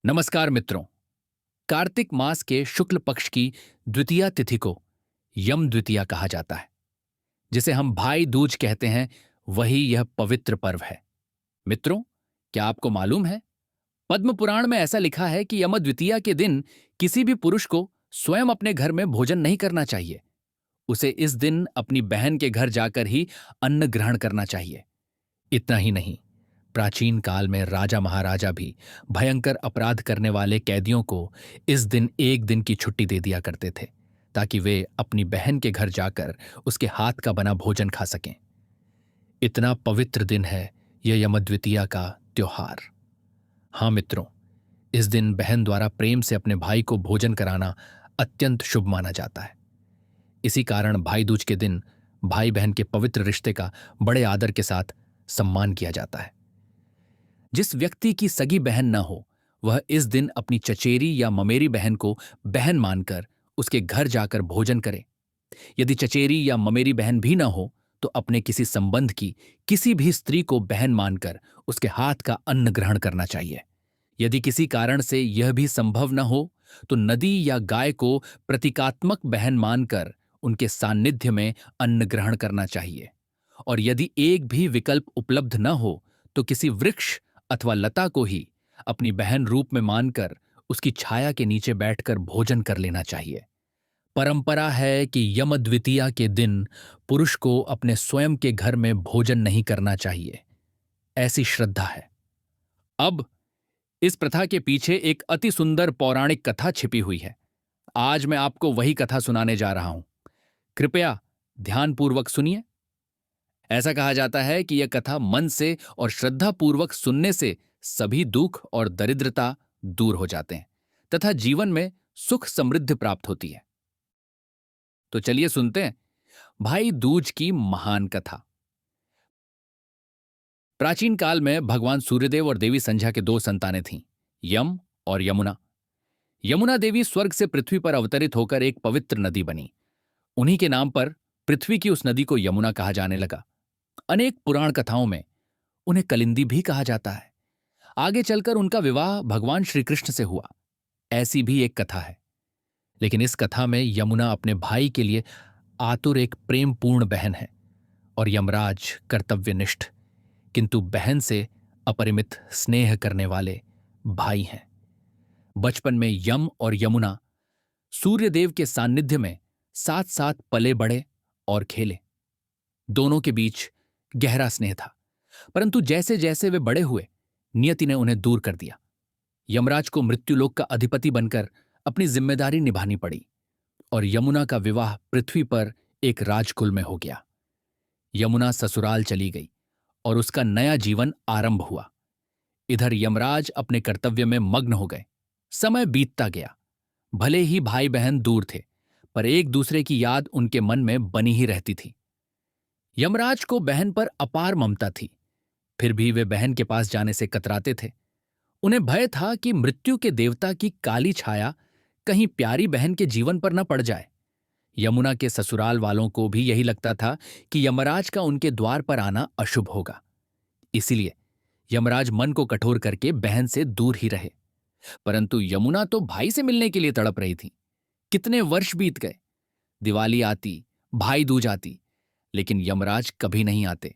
नमस्कार मित्रों। कार्तिक मास के शुक्ल पक्ष की द्वितीया तिथि को यम द्वितीया कहा जाता है, जिसे हम भाई दूज कहते हैं। वही यह पवित्र पर्व है। मित्रों, क्या आपको मालूम है, पद्म पुराण में ऐसा लिखा है कि यम द्वितीया के दिन किसी भी पुरुष को स्वयं अपने घर में भोजन नहीं करना चाहिए। उसे इस दिन अपनी बहन के घर जाकर ही अन्न ग्रहण करना चाहिए। इतना ही नहीं, प्राचीन काल में राजा महाराजा भी भयंकर अपराध करने वाले कैदियों को इस दिन एक दिन की छुट्टी दे दिया करते थे, ताकि वे अपनी बहन के घर जाकर उसके हाथ का बना भोजन खा सकें। इतना पवित्र दिन है यह यमद्वितीया का त्योहार। हाँ मित्रों, इस दिन बहन द्वारा प्रेम से अपने भाई को भोजन कराना अत्यंत शुभ माना जाता है। इसी कारण भाई दूज के दिन भाई बहन के पवित्र रिश्ते का बड़े आदर के साथ सम्मान किया जाता है। जिस व्यक्ति की सगी बहन न हो, वह इस दिन अपनी चचेरी या ममेरी बहन को बहन मानकर उसके घर जाकर भोजन करे। यदि चचेरी या ममेरी बहन भी न हो, तो अपने किसी संबंध की किसी भी स्त्री को बहन मानकर उसके हाथ का अन्न ग्रहण करना चाहिए। यदि किसी कारण से यह भी संभव न हो, तो नदी या गाय को प्रतीकात्मक बहन मानकर उनके सान्निध्य में अन्न ग्रहण करना चाहिए। और यदि एक भी विकल्प उपलब्ध न हो, तो किसी वृक्ष अथवा लता को ही अपनी बहन रूप में मानकर उसकी छाया के नीचे बैठकर भोजन कर लेना चाहिए। परंपरा है कि यम द्वितीया के दिन पुरुष को अपने स्वयं के घर में भोजन नहीं करना चाहिए, ऐसी श्रद्धा है। अब इस प्रथा के पीछे एक अति सुंदर पौराणिक कथा छिपी हुई है। आज मैं आपको वही कथा सुनाने जा रहा हूं। कृपया ध्यानपूर्वक सुनिए। ऐसा कहा जाता है कि यह कथा मन से और श्रद्धापूर्वक सुनने से सभी दुख और दरिद्रता दूर हो जाते हैं तथा जीवन में सुख समृद्धि प्राप्त होती है। तो चलिए सुनते हैं भाई दूज की महान कथा। प्राचीन काल में भगवान सूर्यदेव और देवी संध्या के दो संतानें थीं, यम और यमुना। यमुना देवी स्वर्ग से पृथ्वी पर अवतरित होकर एक पवित्र नदी बनी। उन्हीं के नाम पर पृथ्वी की उस नदी को यमुना कहा जाने लगा। अनेक पुराण कथाओं में उन्हें कलिंदी भी कहा जाता है। आगे चलकर उनका विवाह भगवान श्री कृष्ण से हुआ, ऐसी भी एक कथा है। लेकिन इस कथा में यमुना अपने भाई के लिए आतुर एक प्रेमपूर्ण बहन है और यमराज कर्तव्यनिष्ठ किंतु बहन से अपरिमित स्नेह करने वाले भाई हैं। बचपन में यम और यमुना सूर्यदेव के सान्निध्य में साथ साथ पले बड़े और खेले। दोनों के बीच गहरा स्नेह था, परंतु जैसे जैसे वे बड़े हुए, नियति ने उन्हें दूर कर दिया। यमराज को मृत्युलोक का अधिपति बनकर अपनी जिम्मेदारी निभानी पड़ी और यमुना का विवाह पृथ्वी पर एक राजकुल में हो गया। यमुना ससुराल चली गई और उसका नया जीवन आरंभ हुआ। इधर यमराज अपने कर्तव्य में मग्न हो गए। समय बीतता गया। भले ही भाई बहन दूर थे, पर एक दूसरे की याद उनके मन में बनी ही रहती थी। यमराज को बहन पर अपार ममता थी, फिर भी वे बहन के पास जाने से कतराते थे। उन्हें भय था कि मृत्यु के देवता की काली छाया कहीं प्यारी बहन के जीवन पर न पड़ जाए। यमुना के ससुराल वालों को भी यही लगता था कि यमराज का उनके द्वार पर आना अशुभ होगा। इसीलिए यमराज मन को कठोर करके बहन से दूर ही रहे। परंतु यमुना तो भाई से मिलने के लिए तड़प रही थी। कितने वर्ष बीत गए। दिवाली आती, भाई दूज आती, लेकिन यमराज कभी नहीं आते।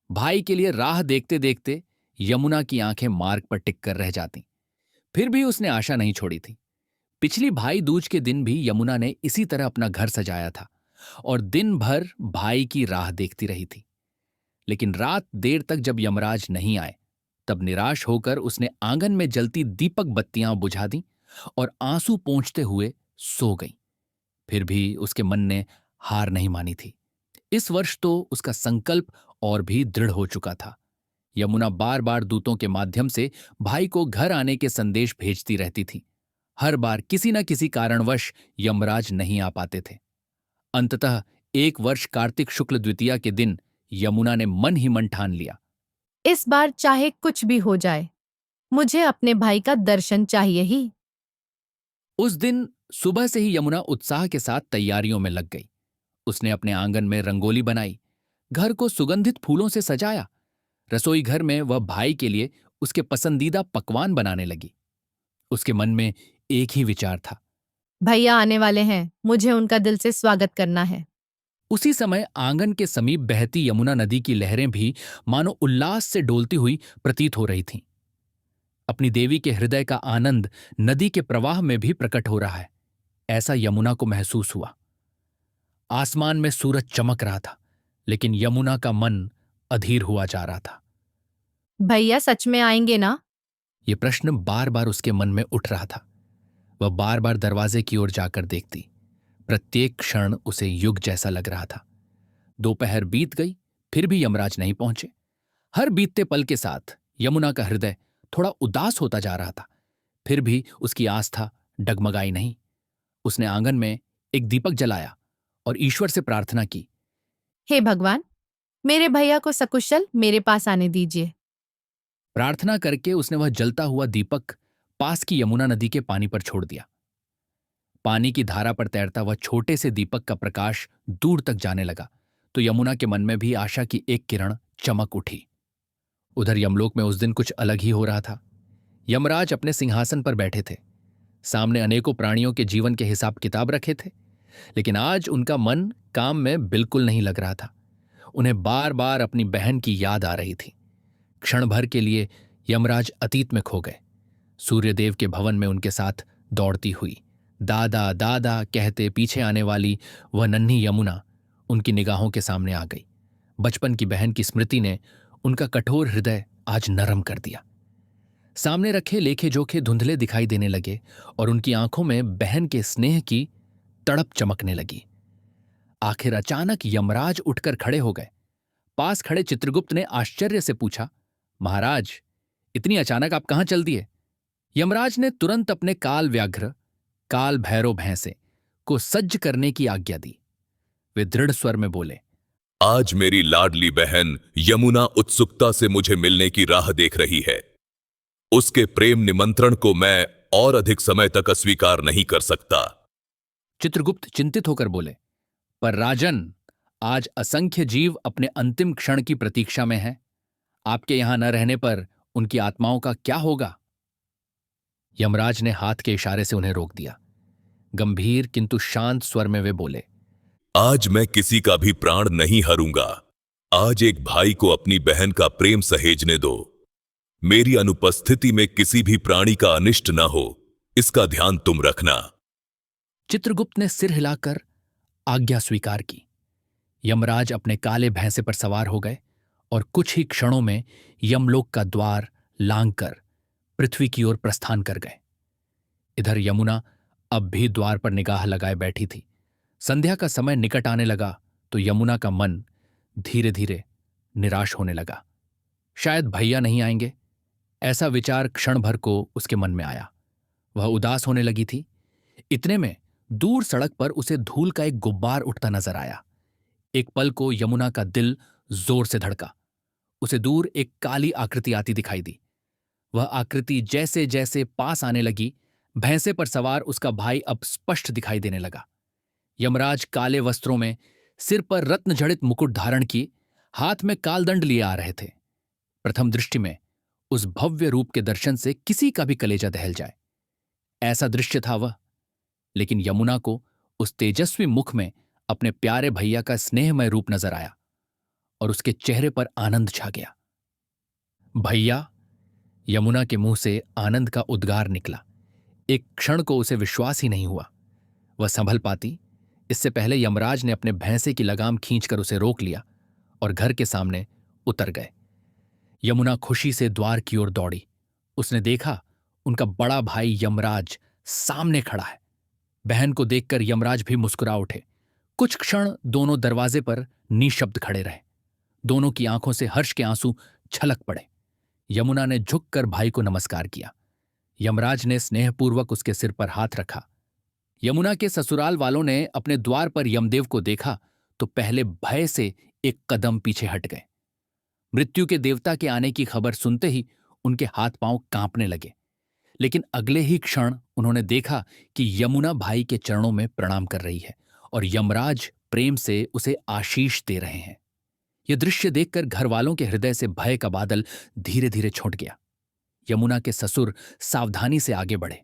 भाई के लिए राह देखते देखते यमुना की आंखें मार्ग पर टिक कर रह जाती। फिर भी उसने आशा नहीं छोड़ी थी। पिछली भाई दूज के दिन भी यमुना ने इसी तरह अपना घर सजाया था और दिन भर भाई की राह देखती रही थी। लेकिन रात देर तक जब यमराज नहीं आए, तब निराश होकर उसने आंगन में जलती दीपक बत्तियां बुझा दी और आंसू पोंछते हुए सो गई। फिर भी उसके मन ने हार नहीं मानी थी। इस वर्ष तो उसका संकल्प और भी दृढ़ हो चुका था। यमुना बार बार दूतों के माध्यम से भाई को घर आने के संदेश भेजती रहती थी। हर बार किसी न किसी कारणवश यमराज नहीं आ पाते थे। अंततः एक वर्ष कार्तिक शुक्ल द्वितीया के दिन यमुना ने मन ही मन ठान लिया, इस बार चाहे कुछ भी हो जाए, मुझे अपने भाई का दर्शन चाहिए ही। उस दिन सुबह से ही यमुना उत्साह के साथ तैयारियों में लग गई। उसने अपने आंगन में रंगोली बनाई, घर को सुगंधित फूलों से सजाया। रसोई घर में वह भाई के लिए उसके पसंदीदा पकवान बनाने लगी। उसके मन में एक ही विचार था। भैया आने वाले हैं, मुझे उनका दिल से स्वागत करना है। उसी समय आंगन के समीप बहती यमुना नदी की लहरें भी मानो उल्लास से डोलती हुई प्रतीत हो रही थीं। अपनी देवी के हृदय का आनंद नदी के प्रवाह में भी प्रकट हो रहा है, ऐसा यमुना को महसूस हुआ। आसमान में सूरज चमक रहा था, लेकिन यमुना का मन अधीर हुआ जा रहा था। भैया सच में आएंगे ना? ये प्रश्न बार बार उसके मन में उठ रहा था। वह बार बार दरवाजे की ओर जाकर देखती। प्रत्येक क्षण उसे युग जैसा लग रहा था। दोपहर बीत गई, फिर भी यमराज नहीं पहुंचे। हर बीतते पल के साथ यमुना का हृदय थोड़ा उदास होता जा रहा था। फिर भी उसकी आस्था डगमगाई नहीं। उसने आंगन में एक दीपक जलाया और ईश्वर से प्रार्थना की। हे भगवान, मेरे भैया को सकुशल मेरे पास आने दीजिए। प्रार्थना करके उसने वह जलता हुआ दीपक पास की यमुना नदी के पानी पर छोड़ दिया। पानी की धारा पर तैरता वह छोटे से दीपक का प्रकाश दूर तक जाने लगा तो यमुना के मन में भी आशा की एक किरण चमक उठी। उधर यमलोक में उस दिन कुछ अलग ही हो रहा था। यमराज अपने सिंहासन पर बैठे थे। सामने अनेकों प्राणियों के जीवन के हिसाब किताब रखे थे, लेकिन आज उनका मन काम में बिल्कुल नहीं लग रहा था। उन्हें बार बार अपनी बहन की याद आ रही थी। क्षण भर के लिए यमराज अतीत में खो गए। सूर्यदेव के भवन में उनके साथ दौड़ती हुई, दादा दादा कहते पीछे आने वाली वह नन्ही यमुना उनकी निगाहों के सामने आ गई। बचपन की बहन की स्मृति ने उनका कठोर हृदय आज नरम कर दिया। सामने रखे लेखे जोखे धुंधले दिखाई देने लगे और उनकी आंखों में बहन के स्नेह की तड़प चमकने लगी। आखिर अचानक यमराज उठकर खड़े हो गए। पास खड़े चित्रगुप्त ने आश्चर्य से पूछा, महाराज, इतनी अचानक आप कहां चल दिए? यमराज ने तुरंत अपने काल व्याघ्र काल भैरव भैंसे को सज्ज करने की आज्ञा दी। वे दृढ़ स्वर में बोले, आज मेरी लाडली बहन यमुना उत्सुकता से मुझे मिलने की राह देख रही है। उसके प्रेम निमंत्रण को मैं और अधिक समय तक अस्वीकार नहीं कर सकता। चित्रगुप्त चिंतित होकर बोले, पर राजन, आज असंख्य जीव अपने अंतिम क्षण की प्रतीक्षा में हैं। आपके यहां न रहने पर उनकी आत्माओं का क्या होगा? यमराज ने हाथ के इशारे से उन्हें रोक दिया। गंभीर किंतु शांत स्वर में वे बोले, आज मैं किसी का भी प्राण नहीं हरूंगा। आज एक भाई को अपनी बहन का प्रेम सहेजने दो। मेरी अनुपस्थिति में किसी भी प्राणी का अनिष्ट न हो, इसका ध्यान तुम रखना। चित्रगुप्त ने सिर हिलाकर आज्ञा स्वीकार की। यमराज अपने काले भैंसे पर सवार हो गए और कुछ ही क्षणों में यमलोक का द्वार लांघकर पृथ्वी की ओर प्रस्थान कर गए। इधर यमुना अब भी द्वार पर निगाह लगाए बैठी थी। संध्या का समय निकट आने लगा तो यमुना का मन धीरे धीरे निराश होने लगा। शायद भैया नहीं आएंगे, ऐसा विचार क्षण भर को उसके मन में आया। वह उदास होने लगी थी। इतने में दूर सड़क पर उसे धूल का एक गुब्बार उठता नजर आया। एक पल को यमुना का दिल जोर से धड़का। उसे दूर एक काली आकृति आती दिखाई दी। वह आकृति जैसे जैसे पास आने लगी, भैंसे पर सवार उसका भाई अब स्पष्ट दिखाई देने लगा। यमराज काले वस्त्रों में, सिर पर रत्न जड़ित मुकुट धारण किए, हाथ में कालदंड लिए आ रहे थे। प्रथम दृष्टि में उस भव्य रूप के दर्शन से किसी का भी कलेजा दहल जाए, ऐसा दृश्य था वह। लेकिन यमुना को उस तेजस्वी मुख में अपने प्यारे भैया का स्नेहमय रूप नजर आया और उसके चेहरे पर आनंद छा गया। भैया! यमुना के मुंह से आनंद का उद्गार निकला। एक क्षण को उसे विश्वास ही नहीं हुआ। वह संभल पाती इससे पहले यमराज ने अपने भैंसे की लगाम खींचकर उसे रोक लिया और घर के सामने उतर गए। यमुना खुशी से द्वार की ओर दौड़ी। उसने देखा उनका बड़ा भाई यमराज सामने खड़ा है। बहन को देखकर यमराज भी मुस्कुरा उठे। कुछ क्षण दोनों दरवाजे पर निशब्द खड़े रहे। दोनों की आंखों से हर्ष के आंसू छलक पड़े। यमुना ने झुककर भाई को नमस्कार किया। यमराज ने स्नेहपूर्वक उसके सिर पर हाथ रखा। यमुना के ससुराल वालों ने अपने द्वार पर यमदेव को देखा तो पहले भय से एक कदम पीछे हट गए। मृत्यु के देवता के आने की खबर सुनते ही उनके हाथ पांव कांपने लगे। लेकिन अगले ही क्षण उन्होंने देखा कि यमुना भाई के चरणों में प्रणाम कर रही है और यमराज प्रेम से उसे आशीष दे रहे हैं। यह दृश्य देखकर घर वालों के हृदय से भय का बादल धीरे धीरे छूट गया। यमुना के ससुर सावधानी से आगे बढ़े।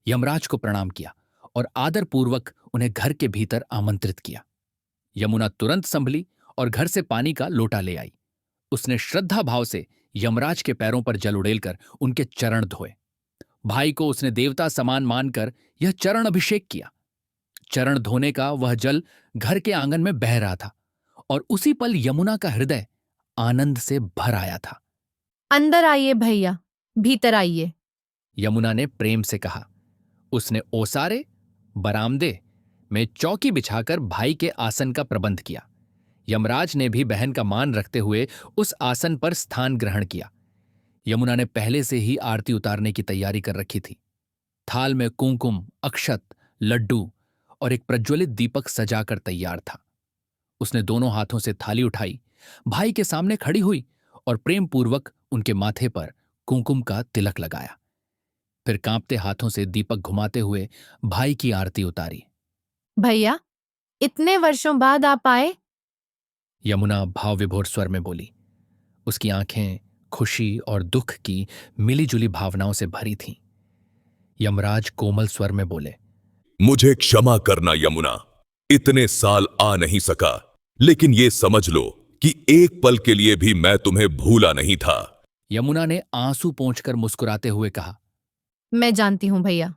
यमराज को प्रणाम किया और आदरपूर्वक उन्हें घर के भीतर आमंत्रित किया। यमुना तुरंत संभली और घर से पानी का लोटा ले आई। उसने श्रद्धा भाव से यमराज के पैरों पर जल उड़ेलकर उनके चरण धोए। भाई को उसने देवता समान मानकर यह चरण अभिषेक किया। चरण धोने का वह जल घर के आंगन में बह रहा था और उसी पल यमुना का हृदय आनंद से भर आया था। अंदर आइए भैया, भीतर आइए। यमुना ने प्रेम से कहा। उसने ओसारे बरामदे में चौकी बिछाकर भाई के आसन का प्रबंध किया। यमराज ने भी बहन का मान रखते हुए उस आसन पर स्थान ग्रहण किया। यमुना ने पहले से ही आरती उतारने की तैयारी कर रखी थी। थाल में कुंकुम, अक्षत, लड्डू और एक प्रज्वलित दीपक सजाकर तैयार था। उसने दोनों हाथों से थाली उठाई, भाई के सामने खड़ी हुई और प्रेम पूर्वक उनके माथे पर कुंकुम का तिलक लगाया। फिर कांपते हाथों से दीपक घुमाते हुए भाई की आरती उतारी। भैया, इतने वर्षों बाद आप आए? यमुना भाव विभोर स्वर में बोली। उसकी आंखें खुशी और दुख की मिलीजुली भावनाओं से भरी थीं। यमराज कोमल स्वर में बोले, मुझे क्षमा करना यमुना, इतने साल आ नहीं सका, लेकिन ये समझ लो कि एक पल के लिए भी मैं तुम्हें भूला नहीं था। यमुना ने आंसू पोंछकर मुस्कुराते हुए कहा, मैं जानती हूं भैया,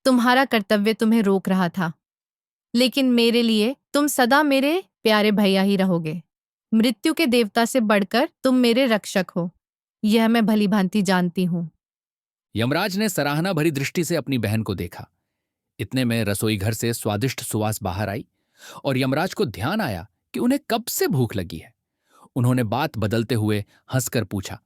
तुम्हारा कर्तव्य तुम्हें रोक रहा था, लेकिन मेरे लिए तुम सदा मेरे प्यारे भैया ही रहोगे। मृत्यु के देवता से बढ़कर तुम मेरे रक्षक हो, यह मैं भली भांति जानती हूं। यमराज ने सराहना भरी दृष्टि से अपनी बहन को देखा। इतने में रसोई घर से स्वादिष्ट सुवास बाहर आई और यमराज को ध्यान आया कि उन्हें कब से भूख लगी है। उन्होंने बात बदलते हुए हंसकर पूछा,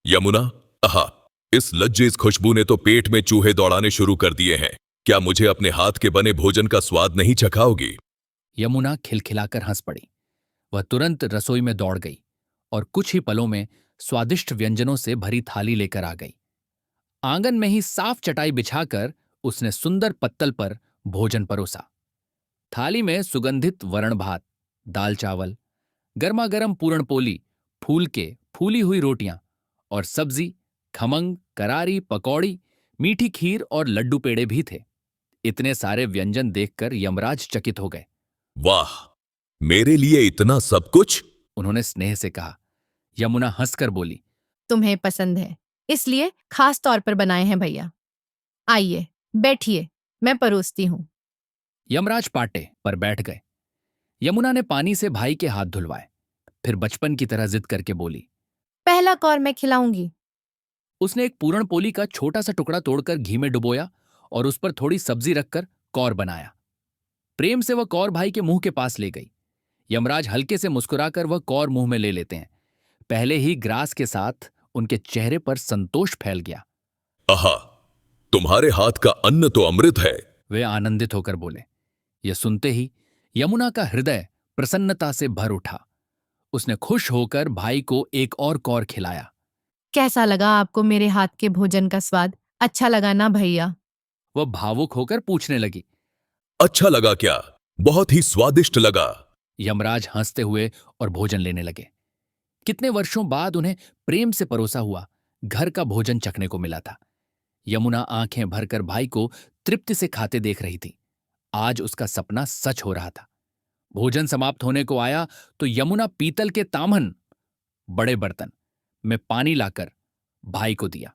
यमुना, आहा, इस लज्जिज खुशबू ने तो पेट में चूहे दौड़ाने शुरू कर दिए हैं। क्या मुझे अपने हाथ के बने भोजन का स्वाद नहीं चखाओगी? यमुना खिलखिलाकर हंस पड़ी। वह तुरंत रसोई में दौड़ गई और कुछ ही पलों में स्वादिष्ट व्यंजनों से भरी थाली लेकर आ गई। आंगन में ही साफ चटाई बिछाकर उसने सुंदर पत्तल पर भोजन परोसा। थाली में सुगंधित वरण भात, दाल चावल, गर्मागर्म पूरणपोली, फूल के फूली हुई रोटियां और सब्जी, खमंग, करारी, पकौड़ी, मीठी खीर और लड्डू पेड़े भी थे। इतने सारे व्यंजन देखकर यमराज चकित हो गए। वाह, मेरे लिए इतना सब कुछ? उन्होंने स्नेह से कहा। यमुना हंसकर बोली, तुम्हें पसंद है, इसलिए खास तौर पर बनाए हैं भैया। आइए, बैठिए, मैं परोसती हूं। यमराज पाटे पर बैठ गए। यमुना ने पानी से भाई के हाथ धुलवाए, फिर बचपन की तरह जिद करके बोली, पहला कौर मैं खिलाऊंगी। उसने एक पूरणपोली का छोटा सा टुकड़ा तोड़कर घी में डुबोया और उस पर थोड़ी सब्जी रखकर कौर बनाया। प्रेम से वह कौर भाई के मुंह के पास ले गई। यमराज हल्के से मुस्कुराकर वह कौर मुंह में ले लेते हैं। पहले ही ग्रास के साथ उनके चेहरे पर संतोष फैल गया। आहा, तुम्हारे हाथ का अन्न तो अमृत है। वे आनंदित होकर बोले। यह सुनते ही यमुना का हृदय प्रसन्नता से भर उठा। उसने खुश होकर भाई को एक और कौर खिलाया। कैसा लगा आपको मेरे हाथ के भोजन का स्वाद? अच्छा लगा ना भैया? वह भावुक होकर पूछने लगी। अच्छा लगा क्या? बहुत ही स्वादिष्ट लगा। यमराज हंसते हुए और भोजन लेने लगे। कितने वर्षों बाद उन्हें प्रेम से परोसा हुआ घर का भोजन चखने को मिला था। यमुना आंखें भरकर भाई को तृप्ति से खाते देख रही थी। आज उसका सपना सच हो रहा था। भोजन समाप्त होने को आया तो यमुना पीतल के ताम्हन, बड़े बर्तन में पानी लाकर भाई को दिया।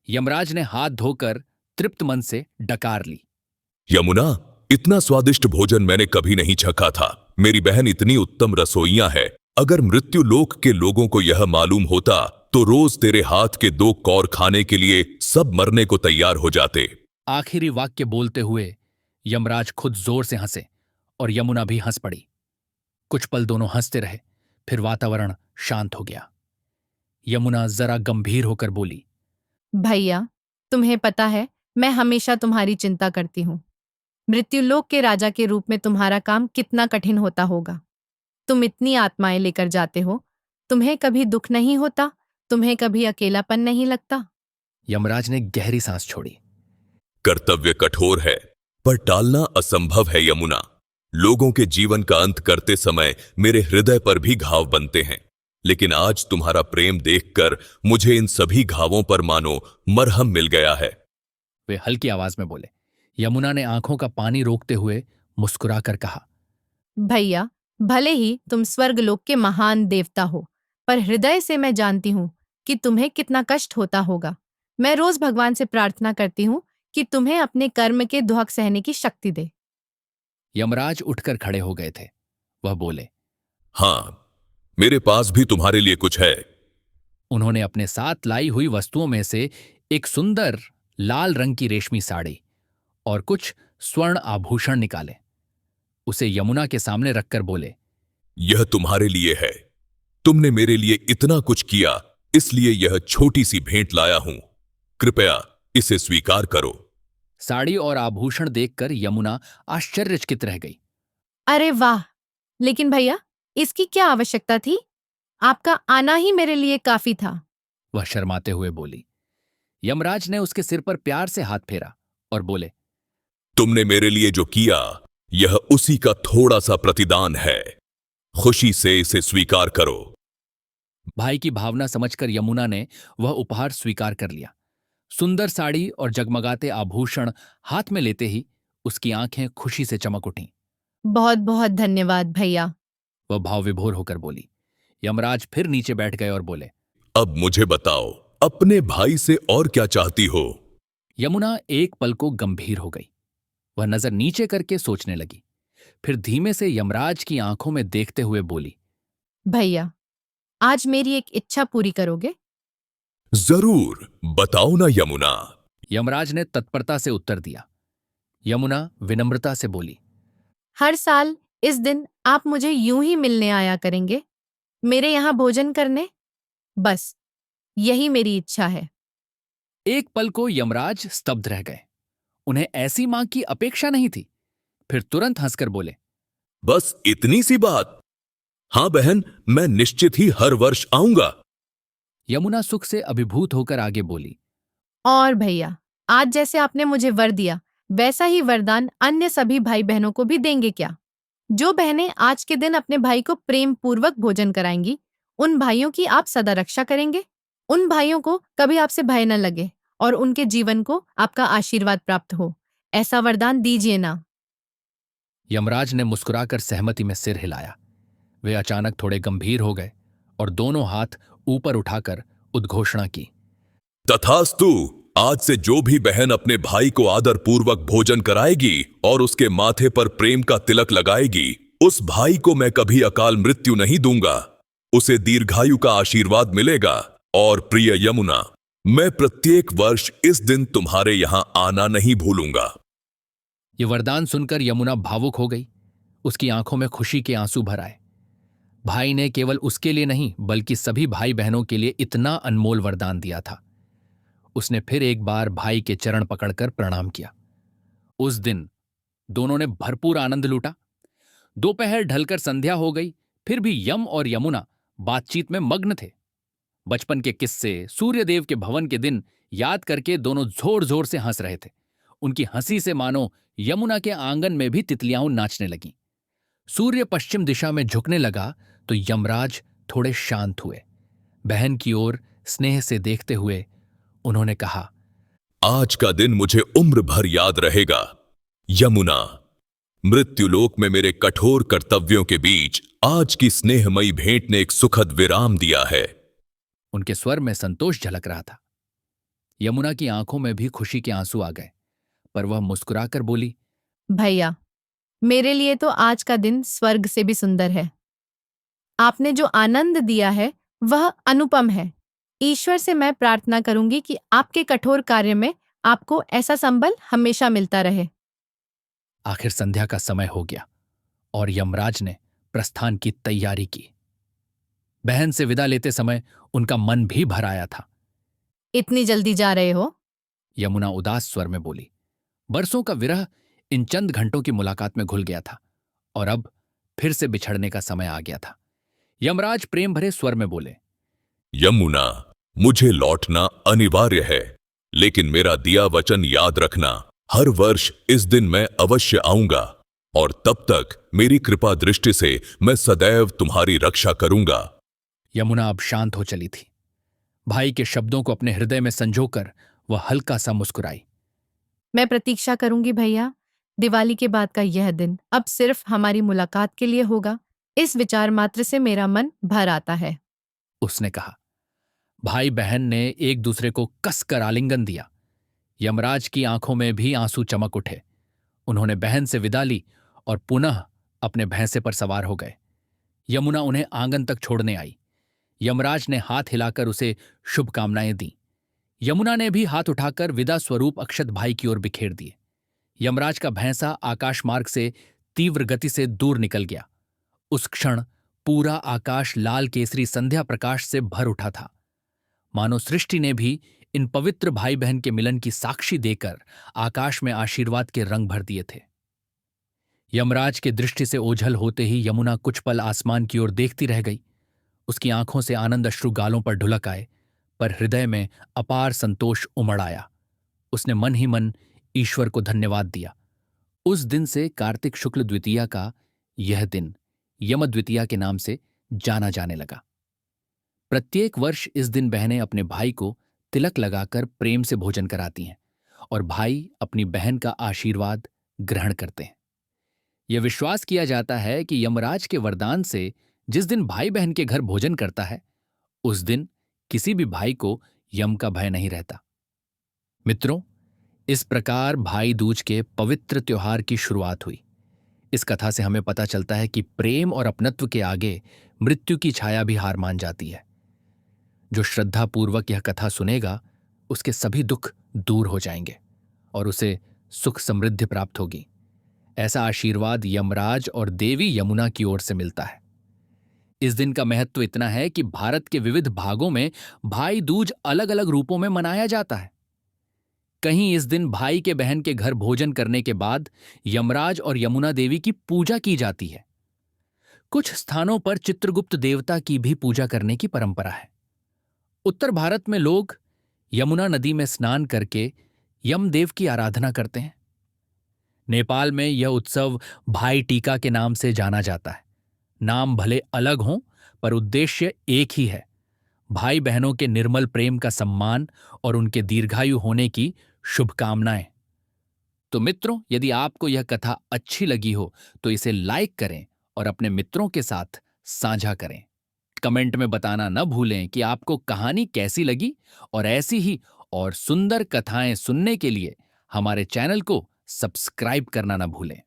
यमराज ने हाथ धोकर तृप्त मन से डकार ली। यमुना, इतना स्वादिष्ट भोजन मैंने कभी नहीं चखा था। मेरी बहन इतनी उत्तम रसोइया है। अगर मृत्यु लोक के लोगों को यह मालूम होता तो रोज तेरे हाथ के 2 कौर खाने के लिए सब मरने को तैयार हो जाते। आखिरी वाक्य बोलते हुए यमराज खुद जोर से हंसे और यमुना भी हंस पड़ी। कुछ पल दोनों हंसते रहे, फिर वातावरण शांत हो गया। यमुना जरा गंभीर होकर बोली, भैया, तुम्हें पता है मैं हमेशा तुम्हारी चिंता करती हूँ। मृत्युलोक के राजा के रूप में तुम्हारा काम कितना कठिन होता होगा। तुम इतनी आत्माएं लेकर जाते हो, तुम्हें कभी दुख नहीं होता? तुम्हें कभी अकेलापन नहीं लगता? यमराज ने गहरी सांस छोड़ी। कर्तव्य कठोर है, पर टालना असंभव है यमुना। लोगों के जीवन का अंत करते समय मेरे हृदय पर भी घाव बनते हैं, लेकिन आज तुम्हारा प्रेम देखकर मुझे इन सभी घावों पर मानो मरहम मिल गया है। वे हल्की आवाज में बोले। यमुना ने आंखों का पानी रोकते हुए मुस्कुराकर कहा, भैया, भले ही तुम स्वर्गलोक के महान देवता हो, पर हृदय से मैं जानती हूँ कि तुम्हें कितना कष्ट होता होगा। मैं रोज भगवान से प्रार्थना करती हूँ कि तुम्हें अपने कर्म के दुहक सहने की शक्ति दे। यमराज उठकर खड़े हो गए थे। वह बोले। हाँ, मेरे पास भी तुम्हारे लिए कुछ है। उन्होंने अपने साथ लाई हुई वस्तुओं में से एक सुंदर लाल रंग की रेशमी साड़ी और कुछ स्वर्ण आभूषण निकाले। उसे यमुना के सामने रखकर बोले, यह तुम्हारे लिए है। तुमने मेरे लिए इतना कुछ किया, इसलिए यह छोटी सी भेंट लाया हूं। कृपया इसे स्वीकार करो। साड़ी और आभूषण देखकर यमुना आश्चर्यचकित रह गई। अरे वाह! लेकिन भैया, इसकी क्या आवश्यकता थी? आपका आना ही मेरे लिए काफी था। वह शर्माते हुए बोली। यमराज ने उसके सिर पर प्यार से हाथ फेरा और बोले, तुमने मेरे लिए जो किया, यह उसी का थोड़ा सा प्रतिदान है। खुशी से इसे स्वीकार करो। भाई की भावना समझकर यमुना ने वह उपहार स्वीकार कर लिया। सुंदर साड़ी और जगमगाते आभूषण हाथ में लेते ही उसकी आंखें खुशी से चमक उठीं। बहुत बहुत धन्यवाद भैया। वह भाव विभोर होकर बोली। यमराज फिर नीचे बैठ गए और बोले, अब मुझे बताओ, अपने भाई से और क्या चाहती हो? यमुना एक पल को गंभीर हो गई। वह नजर नीचे करके सोचने लगी। फिर धीमे से यमराज की आंखों में देखते हुए बोली, भैया, आज मेरी एक इच्छा पूरी करोगे? जरूर, बताओ ना यमुना। यमराज ने तत्परता से उत्तर दिया। यमुना विनम्रता से बोली, हर साल इस दिन आप मुझे यूं ही मिलने आया करेंगे, मेरे यहाँ भोजन करने। बस यही मेरी इच्छा है। एक पल को यमराज स्तब्ध रह गए। उन्हें ऐसी मांग की अपेक्षा नहीं थी। फिर तुरंत हंसकर बोले, बस इतनी सी बात? हां बहन, मैं निश्चित ही हर वर्ष आऊंगा। यमुना सुख से अभिभूत होकर आगे बोली, और भैया, आज जैसे आपने मुझे वर दिया, वैसा ही वरदान अन्य सभी भाई बहनों को भी देंगे क्या? जो बहनें आज के दिन अपने भाई को प्रेम पूर्वक भोजन कराएंगी, उन भाइयों की आप सदा रक्षा करेंगे। उन भाइयों को कभी आपसे भय न लगे और उनके जीवन को आपका आशीर्वाद प्राप्त हो, ऐसा वरदान दीजिए ना। यमराज ने मुस्कुराकर सहमति में सिर हिलाया। वे अचानक थोड़े गंभीर हो गए और दोनों हाथ ऊपर उठाकर उद्घोषणा की, तथास्तु। आज से जो भी बहन अपने भाई को आदर पूर्वक भोजन कराएगी और उसके माथे पर प्रेम का तिलक लगाएगी, उस भाई को मैं कभी अकाल मृत्यु नहीं दूंगा। उसे दीर्घायु का आशीर्वाद मिलेगा। और प्रिय यमुना, मैं प्रत्येक वर्ष इस दिन तुम्हारे यहां आना नहीं भूलूंगा। ये वरदान सुनकर यमुना भावुक हो गई। उसकी आंखों में खुशी के आंसू भर आए। भाई ने केवल उसके लिए नहीं बल्कि सभी भाई बहनों के लिए इतना अनमोल वरदान दिया था। उसने फिर एक बार भाई के चरण पकड़कर प्रणाम किया। उस दिन दोनों ने भरपूर आनंद लूटा। दोपहर ढलकर संध्या हो गई, फिर भी यम और यमुना बातचीत में मग्न थे। बचपन के किस्से, सूर्यदेव के भवन के दिन याद करके दोनों जोर जोर से हंस रहे थे। उनकी हंसी से मानो यमुना के आंगन में भी तितलियां नाचने लगीं। सूर्य पश्चिम दिशा में झुकने लगा तो यमराज थोड़े शांत हुए। बहन की ओर स्नेह से देखते हुए उन्होंने कहा, आज का दिन मुझे उम्र भर याद रहेगा। यमुना, मृत्युलोक में मेरे कठोर कर्तव्यों के बीच आज की स्नेहमयी भेंट ने एक सुखद विराम दिया है। उनके स्वर में संतोष झलक रहा था। यमुना की आंखों में भी खुशी के आंसू आ गए, पर वह मुस्कुराकर बोली, भैया, मेरे लिए तो आज का दिन स्वर्ग से भी सुंदर है। आपने जो आनंद दिया है वह अनुपम है। ईश्वर से मैं प्रार्थना करूंगी कि आपके कठोर कार्य में आपको ऐसा संबल हमेशा मिलता रहे। आखिर संध्या का समय हो गया और यमराज ने प्रस्थान की तैयारी की। बहन से विदा लेते समय उनका मन भी भर आया था। इतनी जल्दी जा रहे हो? यमुना उदास स्वर में बोली। बरसों का विरह इन चंद घंटों की मुलाकात में घुल गया था और अब फिर से बिछड़ने का समय आ गया था। यमराज प्रेम भरे स्वर में बोले, यमुना, मुझे लौटना अनिवार्य है, लेकिन मेरा दिया वचन याद रखना। हर वर्ष इस दिन मैं अवश्य आऊंगा और तब तक मेरी कृपा दृष्टि से मैं सदैव तुम्हारी रक्षा करूंगा। यमुना अब शांत हो चली थी। भाई के शब्दों को अपने हृदय में संजोकर वह हल्का सा मुस्कुराई। मैं प्रतीक्षा करूंगी भैया। दिवाली के बाद का यह दिन अब सिर्फ हमारी मुलाकात के लिए होगा। इस विचार मात्र से मेरा मन भर आता है। उसने कहा। भाई बहन ने एक दूसरे को कसकर आलिंगन दिया। यमराज की आंखों में भी आंसू चमक उठे। उन्होंने बहन से विदा ली और पुनः अपने भैंसे पर सवार हो गए। यमुना उन्हें आंगन तक छोड़ने आई। यमराज ने हाथ हिलाकर उसे शुभकामनाएं दी। यमुना ने भी हाथ उठाकर विदा स्वरूप अक्षत भाई की ओर बिखेर दिए। यमराज का भैंसा आकाश मार्ग से तीव्र गति से दूर निकल गया। उस क्षण पूरा आकाश लाल केसरी संध्या प्रकाश से भर उठा था। मानो सृष्टि ने भी इन पवित्र भाई बहन के मिलन की साक्षी देकर आकाश में आशीर्वाद के रंग भर दिए थे। यमराज के दृष्टि से ओझल होते ही यमुना कुछ पल आसमान की ओर देखती रह गई। उसकी आंखों से आनंद अश्रु गालों पर ढुलक आए, पर हृदय में अपार संतोष उमड़ आया। उसने मन ही मन ईश्वर को धन्यवाद दिया। उस दिन से कार्तिक शुक्ल द्वितीया का यह दिन यम द्वितीया के नाम से जाना जाने लगा। प्रत्येक वर्ष इस दिन बहनें अपने भाई को तिलक लगाकर प्रेम से भोजन कराती हैं और भाई अपनी बहन का आशीर्वाद ग्रहण करते हैं। यह विश्वास किया जाता है कि यमराज के वरदान से जिस दिन भाई बहन के घर भोजन करता है, उस दिन किसी भी भाई को यम का भय नहीं रहता। मित्रों, इस प्रकार भाई दूज के पवित्र त्योहार की शुरुआत हुई। इस कथा से हमें पता चलता है कि प्रेम और अपनत्व के आगे मृत्यु की छाया भी हार मान जाती है। जो श्रद्धापूर्वक यह कथा सुनेगा, उसके सभी दुख दूर हो जाएंगे और उसे सुख समृद्धि प्राप्त होगी। ऐसा आशीर्वाद यमराज और देवी यमुना की ओर से मिलता है। इस दिन का महत्व इतना है कि भारत के विविध भागों में भाई दूज अलग अलग रूपों में मनाया जाता है। कहीं इस दिन भाई के बहन के घर भोजन करने के बाद यमराज और यमुना देवी की पूजा की जाती है। कुछ स्थानों पर चित्रगुप्त देवता की भी पूजा करने की परंपरा है। उत्तर भारत में लोग यमुना नदी में स्नान करके यमदेव की आराधना करते हैं। नेपाल में यह उत्सव भाई टीका के नाम से जाना जाता है। नाम भले अलग हों, पर उद्देश्य एक ही है, भाई बहनों के निर्मल प्रेम का सम्मान और उनके दीर्घायु होने की शुभकामनाएं। तो मित्रों, यदि आपको यह कथा अच्छी लगी हो तो इसे लाइक करें और अपने मित्रों के साथ साझा करें। कमेंट में बताना न भूलें कि आपको कहानी कैसी लगी, और ऐसी ही और सुंदर कथाएं सुनने के लिए हमारे चैनल को सब्सक्राइब करना न भूलें।